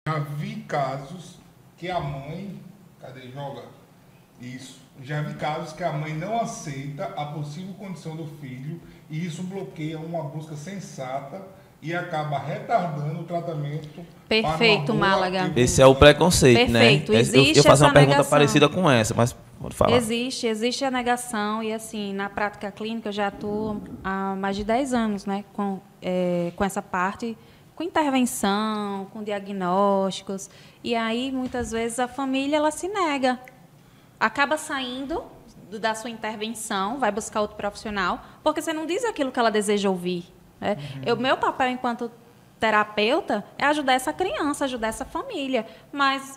Já vi casos que a mãe. Cadê? Joga. Isso. Já vi casos que a mãe não aceita a possível condição do filho e isso bloqueia uma busca sensata e acaba retardando o tratamento. Perfeito, Málaga. Esse é o preconceito, Perfeito. né? Existe eu ia fazer uma essa pergunta negação. parecida com essa, mas pode falar. Existe a negação e, assim, na prática clínica eu já atuo há mais de 10 anos, né, com essa parte, com intervenção, com diagnósticos. E aí, muitas vezes, a família ela se nega. Acaba saindo da sua intervenção, vai buscar outro profissional, porque você não diz aquilo que ela deseja ouvir. Né? O meu papel enquanto terapeuta é ajudar essa criança, ajudar essa família, mas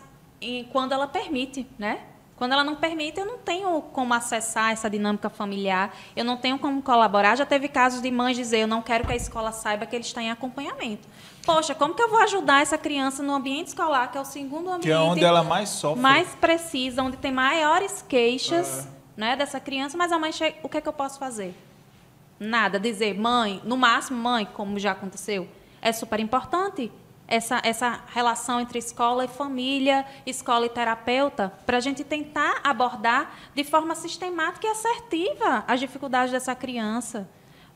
quando ela permite, né? Quando ela não permite, eu não tenho como acessar essa dinâmica familiar, eu não tenho como colaborar. Já teve casos de mães dizer, eu não quero que a escola saiba que ele está em acompanhamento. Poxa, como que eu vou ajudar essa criança no ambiente escolar, que é o segundo ambiente... Que é onde ela mais sofre. Mais precisa, onde tem maiores queixas né, dessa criança, mas a mãe chega, o que é que eu posso fazer? Nada. Dizer, mãe, no máximo, mãe, como já aconteceu, é super importante essa relação entre escola e família, escola e terapeuta, para a gente tentar abordar de forma sistemática e assertiva as dificuldades dessa criança.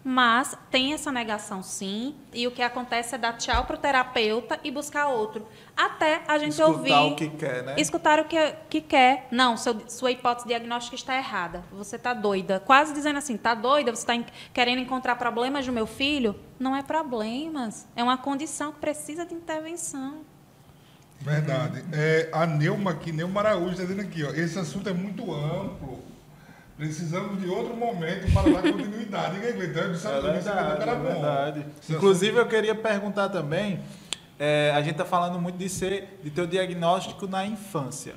Mas tem essa negação, sim, e o que acontece é dar tchau para o terapeuta e buscar outro. Até a gente ouvir... Escutar o que quer, né? Escutar o que quer. Não, sua hipótese diagnóstica está errada. Você está doida. Quase dizendo assim, está doida? Você está querendo encontrar problemas no meu filho? Não é problemas. É uma condição que precisa de intervenção. Verdade. A Neuma aqui, Neuma Araújo, está dizendo aqui, ó, esse assunto é muito amplo. Precisamos de outro momento para dar continuidade. É verdade. Inclusive, eu queria perguntar também, a gente está falando muito de ter o diagnóstico na infância.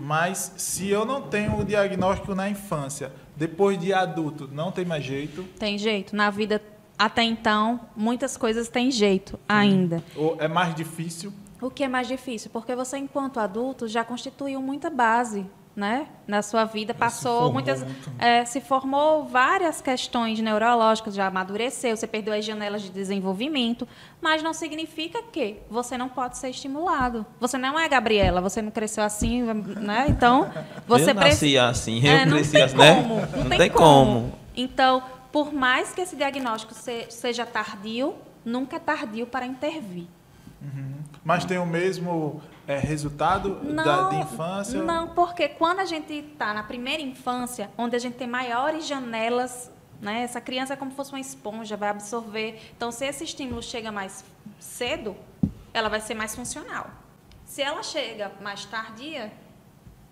Mas se eu não tenho o diagnóstico na infância, depois de adulto, não tem mais jeito? Tem jeito. Na vida, até então, muitas coisas têm jeito ainda. Ou é mais difícil? O que é mais difícil? Porque você, enquanto adulto, já constituiu muita base, né, na sua vida, se formou várias questões neurológicas, já amadureceu, você perdeu as janelas de desenvolvimento, mas não significa que você não pode ser estimulado. Você não é a Gabriela, você não cresceu assim, né? Então, você eu nasci assim, eu cresci assim, né? Não tem como. Então, por mais que esse diagnóstico seja tardio, nunca é tardio para intervir. Mas tem o mesmo resultado de infância? Não, porque quando a gente está na primeira infância, onde a gente tem maiores janelas, né, essa criança é como se fosse uma esponja, vai absorver. Então, se esse estímulo chega mais cedo, ela vai ser mais funcional. Se ela chega mais tardia,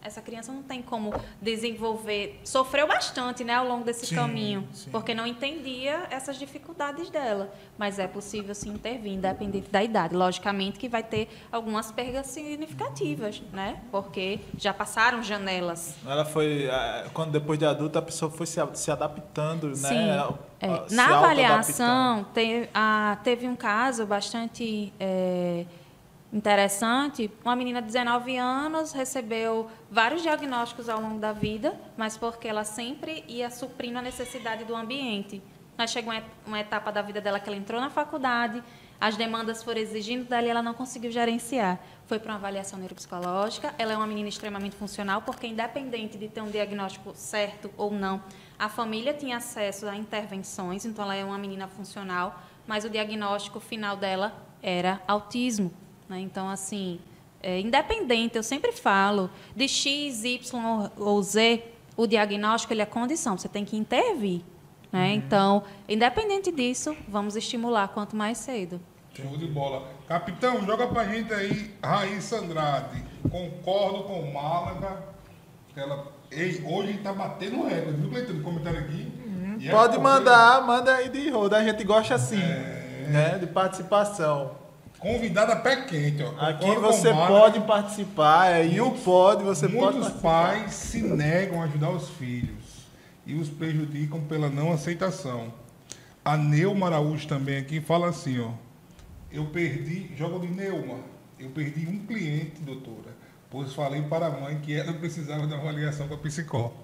essa criança não tem como desenvolver... Sofreu bastante, né, ao longo desse caminho, porque não entendia essas dificuldades dela. Mas é possível, sim, intervir, independente da idade. Logicamente que vai ter algumas perdas significativas, né, porque já passaram janelas. Ela foi... Quando depois de adulta, a pessoa foi se adaptando, sim, né? Na avaliação, teve um caso bastante... interessante, uma menina de 19 anos recebeu vários diagnósticos ao longo da vida, mas porque ela sempre ia suprindo a necessidade do ambiente. Mas chegou uma etapa da vida dela que ela entrou na faculdade, as demandas foram exigindo dela e ela não conseguiu gerenciar. Foi para uma avaliação neuropsicológica, ela é uma menina extremamente funcional, porque independente de ter um diagnóstico certo ou não, a família tinha acesso a intervenções, então ela é uma menina funcional, mas o diagnóstico final dela era autismo. Então, assim, independente, eu sempre falo, de X, Y ou Z, o diagnóstico ele é condição, você tem que intervir. Né? Então, independente disso, vamos estimular quanto mais cedo. Show de bola. Capitão, joga pra gente aí, Raíssa Andrade. Concordo com o Málaga. Hoje a gente tá batendo recorde, viu, Cleiton? Comentário aqui. Pode manda aí de roda, a gente gosta assim, né? De participação. Convidada pé quente, ó. Aqui você pode participar, e o pode, você pode participar. Muitos pais se negam a ajudar os filhos e os prejudicam pela não aceitação. A Neuma Araújo também aqui fala assim, ó. Joga de Neuma, eu perdi um cliente, doutora, pois falei para a mãe que ela precisava de uma avaliação com a psicóloga.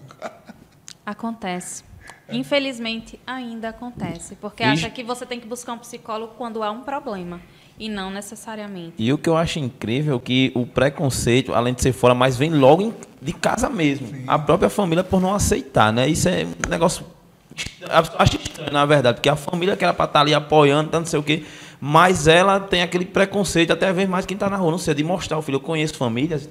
Acontece. Infelizmente, ainda acontece, porque acha que você tem que buscar um psicólogo quando há um problema. e não necessariamente. E o que eu acho incrível é que o preconceito, além de ser fora, mas vem logo de casa mesmo. Sim. A própria família por não aceitar, né? Isso é um negócio... Acho estranho, na verdade, porque a família que era para estar ali apoiando, não sei o quê, mas ela tem aquele preconceito, até às vezes mais quem está na rua, não sei, de mostrar o filho. Eu conheço famílias,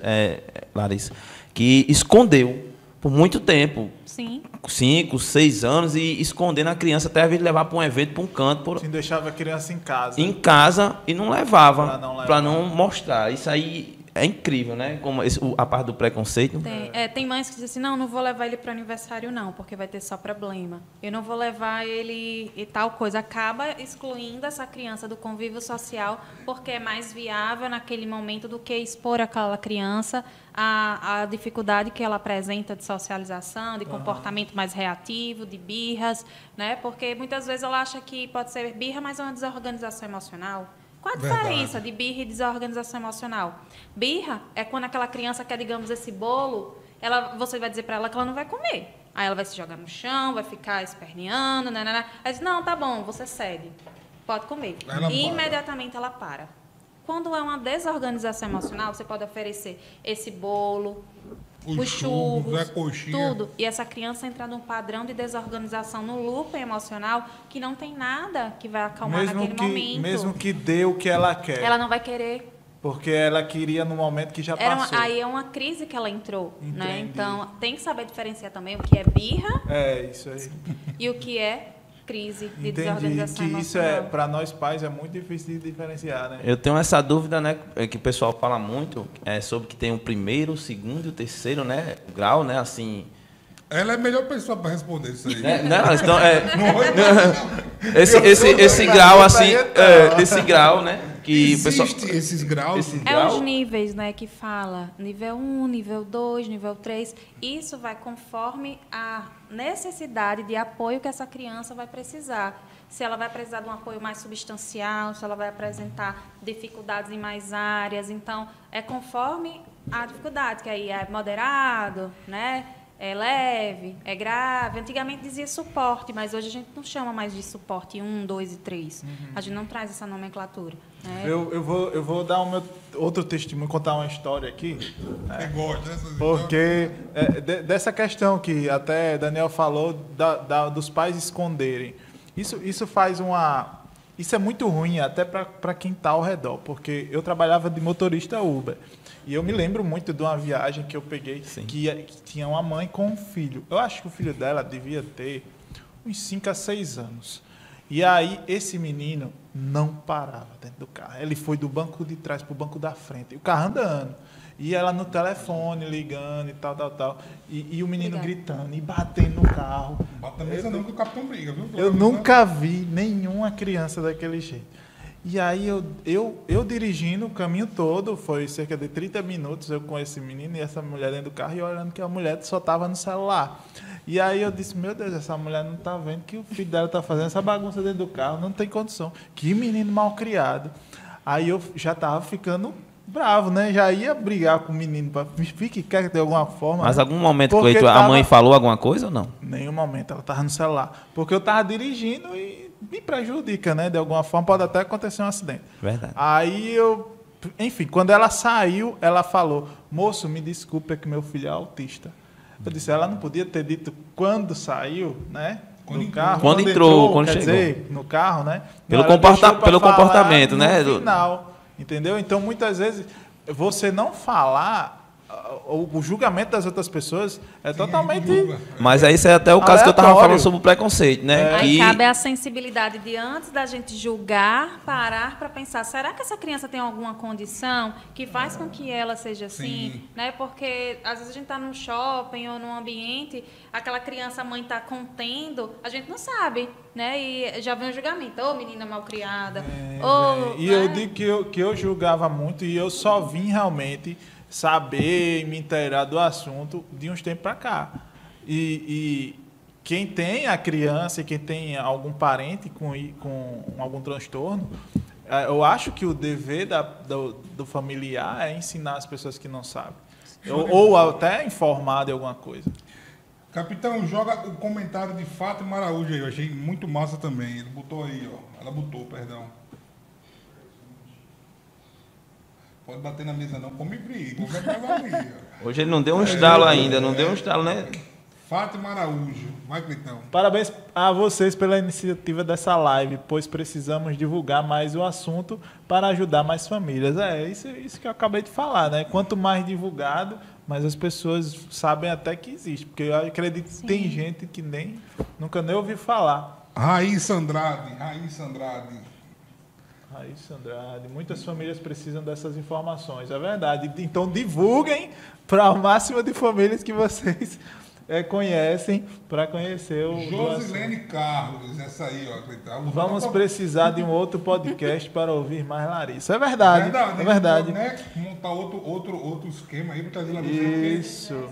Larissa, que escondeu por muito tempo. Sim. 5, 6 anos, e escondendo a criança até às vezes levar para um evento, para um canto. Sim, deixava a criança em casa. Em casa e não levava, para não mostrar. Isso aí é incrível, né? Como a parte do preconceito. Tem mães que dizem assim, não vou levar ele para o aniversário não, porque vai ter só problema. Eu não vou levar ele e tal coisa. Acaba excluindo essa criança do convívio social, porque é mais viável naquele momento do que expor aquela criança a dificuldade que ela apresenta de socialização, de comportamento mais reativo, de birras, né? Porque muitas vezes ela acha que pode ser birra, mas é uma desorganização emocional. Qual a diferença de birra e desorganização emocional? Birra é quando aquela criança quer, digamos, esse bolo, você vai dizer para ela que ela não vai comer. Aí ela vai se jogar no chão, vai ficar esperneando, né? Aí diz, não, tá bom, você cede, pode comer. E imediatamente ela para. Quando é uma desorganização emocional, você pode oferecer esse bolo, os churros, tudo. E essa criança entra num padrão de desorganização, no loop emocional, que não tem nada que vai acalmar naquele momento. Mesmo que dê o que ela quer. Ela não vai querer. Porque ela queria no momento que já passou. Aí é uma crise que ela entrou. Né? Então, tem que saber diferenciar também o que é birra. Isso aí. E o que é crise de desorganização emocional. Isso para nós pais é muito difícil de diferenciar, né? Eu tenho essa dúvida, né, que o pessoal fala muito, sobre que tem o primeiro, o segundo e o terceiro, né, grau, né, assim... Ela é a melhor pessoa para responder isso aí. Então, esse grau, assim, esse grau, né? Que existe esses graus? Os níveis, né, que fala. Nível 1, nível 2, nível 3. Isso vai conforme a necessidade de apoio que essa criança vai precisar. Se ela vai precisar de um apoio mais substancial, se ela vai apresentar dificuldades em mais áreas. Então, é conforme a dificuldade, que aí é moderado, né? É leve, é grave. Antigamente dizia suporte, mas hoje a gente não chama mais de suporte 1, 2 e 3. A gente não traz essa nomenclatura. Né? Eu vou dar o meu outro testemunho, contar uma história aqui. Você gosta dessas porque dessa questão que até Daniel falou, dos pais esconderem. Isso faz uma... Isso é muito ruim até para quem está ao redor, porque eu trabalhava de motorista Uber. E eu me lembro muito de uma viagem que eu peguei, que tinha uma mãe com um filho. Eu acho que o filho dela devia ter uns 5 a 6 anos. E aí, esse menino não parava dentro do carro. Ele foi do banco de trás para o banco da frente. E o carro andando. E ela no telefone, ligando e tal. E o menino gritando e batendo no carro. Bata na mesa não, que o capitão briga, viu? Eu nunca vi nenhuma criança daquele jeito. E aí eu dirigindo o caminho todo, foi cerca de 30 minutos, eu com esse menino e essa mulher dentro do carro, e olhando que a mulher só estava no celular. E aí eu disse, meu Deus, essa mulher não está vendo que o filho dela está fazendo essa bagunça dentro do carro, não tem condição. Que menino mal criado. Aí eu já estava ficando bravo, né? Já ia brigar com o menino para fique quer de alguma forma. Mas né? algum momento, Cleiton, a mãe falou alguma coisa ou não? Nenhum momento, ela estava no celular. Porque eu estava dirigindo e me prejudica, né? De alguma forma, pode até acontecer um acidente. Verdade. Aí enfim, quando ela saiu, ela falou, moço, me desculpe, é que meu filho é autista. Eu disse, ela não podia ter dito quando saiu, né? No carro. Quando entrou, quando chegou. Dizer, no carro, né? Pelo comportamento, né? No final, entendeu? Então, muitas vezes, você não falar... O julgamento das outras pessoas é totalmente... Mas aí isso é até o caso que eu estava falando sobre o preconceito, né? Aí cabe a sensibilidade de, antes da gente julgar, parar para pensar, será que essa criança tem alguma condição que faz com que ela seja assim? Né? Porque às vezes a gente está num shopping ou num ambiente, aquela criança, a mãe está contendo, a gente não sabe, né? E já vem o julgamento, menina malcriada. E eu digo que eu julgava muito e eu só vim realmente... saber e me inteirar do assunto de uns tempos para cá. E quem tem a criança e quem tem algum parente com algum transtorno, eu acho que o dever do familiar é ensinar as pessoas que não sabem. Ou até informar de alguma coisa. Capitão, joga o comentário de Fátima Araújo aí. Eu achei muito massa também. Ela botou, perdão. Pode bater na mesa não, come briga. Como é que vai ali? Hoje ele não deu um estalo ainda, não deu um estalo, né? Fátima Araújo. Vai, Cleitão. Parabéns a vocês pela iniciativa dessa live, pois precisamos divulgar mais o assunto para ajudar mais famílias. Isso que eu acabei de falar, né? Quanto mais divulgado, mais as pessoas sabem até que existe. Porque eu acredito que tem gente que nunca nem ouviu falar. Raíssa Andrade. Muitas famílias precisam dessas informações, é verdade. Então divulguem para o máximo de famílias que vocês conhecem, para conhecer o Josilene Carlos, essa aí, ó. Cleitão. Vamos precisar de um outro podcast para ouvir mais Larissa. É verdade. Né? Montar outro esquema aí para trazer lá. Isso.